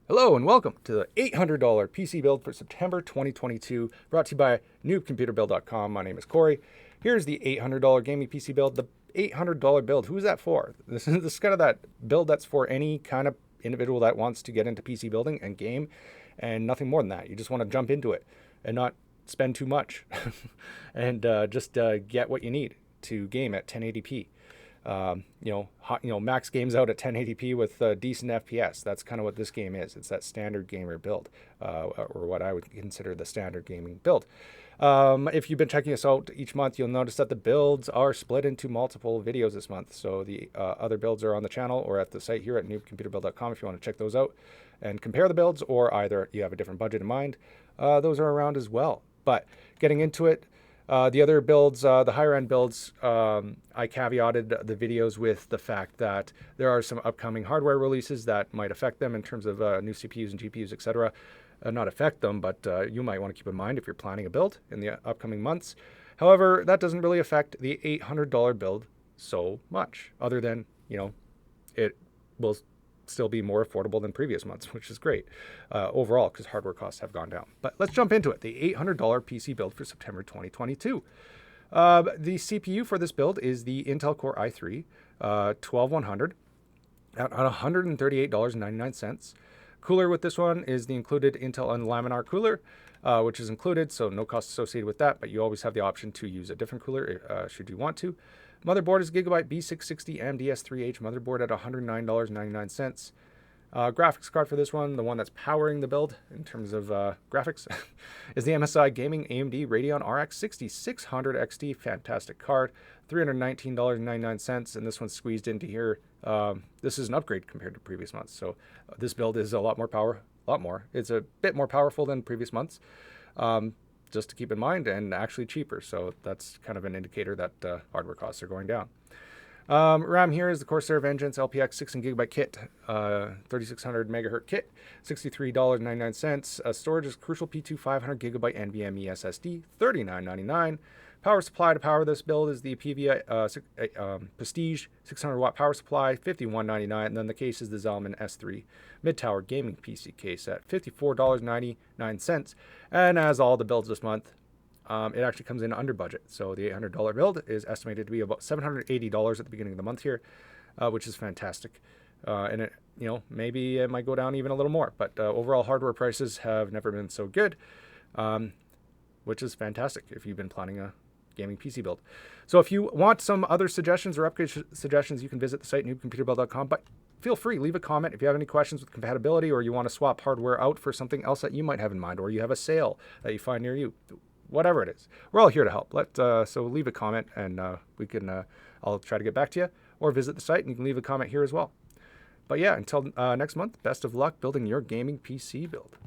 Hello and welcome to the $800 PC build for September 2022, brought to you by newbcomputerbuild.com. My name is Corey. Here's the $800 gaming PC build. The $800 build, who's that for? This is kind of that build that's for any kind of individual that wants to get into PC building and game, and nothing more than that. You just want to jump into it and not spend too much and just get what you need to game at 1080p. Max games out at 1080p with decent FPS. That's kind of what this game is. It's that standard gamer build, or what I would consider the standard gaming build. If you've been checking us out each month, you'll notice that the builds are split into multiple videos this month. So the other builds are on the channel or at the site here at newbcomputerbuild.com if you want to check those out and compare the builds, or either you have a different budget in mind. Those are around as well. But getting into it, the other builds, the higher end builds, I caveated the videos with the fact that there are some upcoming hardware releases that might affect them in terms of new CPUs and GPUs, etc. Not affect them, but you might want to keep in mind if you're planning a build in the upcoming months. However, that doesn't really affect the $800 build so much, other than, it will still be more affordable than previous months, which is great overall because hardware costs have gone down. But let's jump into it. The $800 PC build for September 2022. The CPU for this build is the Intel Core i3 12100 at $138.99. Cooler with this one is the included Intel Unlaminar cooler, which is included, so no cost associated with that, but you always have the option to use a different cooler should you want to. Motherboard is Gigabyte B660 AMD S3H motherboard at $109.99. Graphics card for this one, the one that's powering the build in terms of graphics, is the MSI Gaming AMD Radeon RX 6600 XT. Fantastic card, $319.99, and this one's squeezed into here. This is an upgrade compared to previous months, so this build is a lot more It's a bit more powerful than previous months. Just to keep in mind, and actually cheaper. So that's kind of an indicator that hardware costs are going down. RAM here is the Corsair Vengeance LPX 16GB kit, 3600 megahertz kit, $63.99. Storage is Crucial P2 500GB NVMe SSD, $39.99. Power supply to power this build is the PVI Prestige 600 watt power supply, $51.99. And then the case is the Zalman S3 mid-tower gaming PC case at $54.99. And as all the builds this month, it actually comes in under budget. So the $800 build is estimated to be about $780 at the beginning of the month here, which is fantastic. And it, maybe it might go down even a little more. But overall hardware prices have never been so good, which is fantastic if you've been planning a gaming PC build. So if you want some other suggestions or upgrade suggestions, you can visit the site newbcomputerbuild.com. But feel free, leave a comment if you have any questions with compatibility, or you want to swap hardware out for something else that you might have in mind, or you have a sale that you find near you. Whatever it is, we're all here to help. So leave a comment, and we can. I'll try to get back to you, or visit the site and you can leave a comment here as well. But yeah, until next month, best of luck building your gaming PC build.